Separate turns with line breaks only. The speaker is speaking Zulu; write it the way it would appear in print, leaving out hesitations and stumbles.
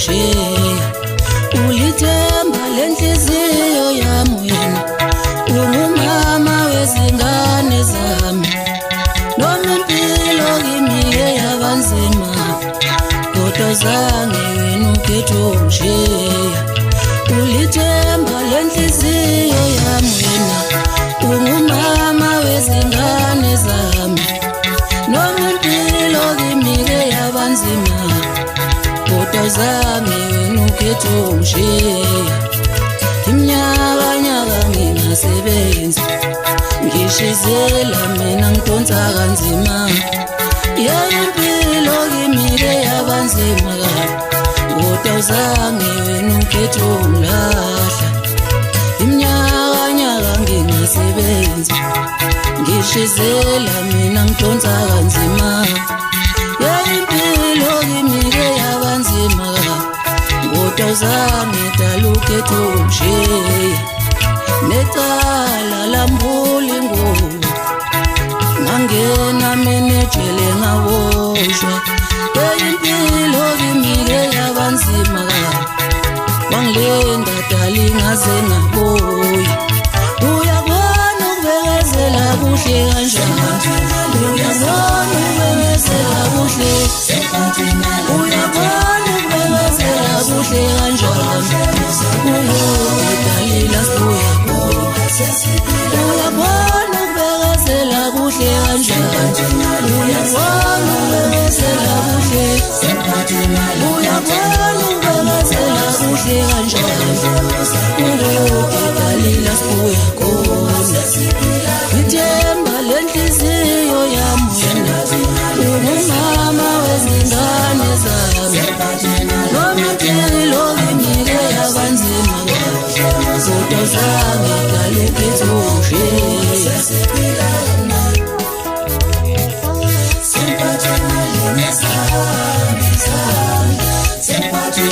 umshiya ulithemba lenhliziyo yami wena ungumama wezingane zami noma impilo kimi yabanzima kodwa zange wena ukhethe umshiya ulithemba lenhliziyo yami wena ungumama wezingane zami noma impilo kimi yabanzima kodwa zange wena ukhethe umshiya iminyaka ngingasebenzi ngishizela mina ngidonsa kanzima impilo kimi yabanzima kodwa zange wena ukhethe umlahla iminyaka ngingasebenzi ngishizela mina ngidonsa kanzima impilo kimi yabanzima kodwa zange dala ukhethe umshiya necala lambuli nguwe ngangena menejele ngaboshwa impilo kimi yabanzima wangilinda dala ingaze ngaboya uyabona ukubekezela kuhle kanjani uyabona ukubekezela kuhle uyabona ukubekezela kuhle kanjani uyabona ukubekezela kuhle kanjani uyabona ukubekezela kuhle uyabona ukubekezela kuhle kanjani udalila sibuya khona ngithemba lenhliziyo yami wena ungumama wezingane zami noma impilo kimi yabanzima kodwa zange dala ukhethe umshiya Sempathy,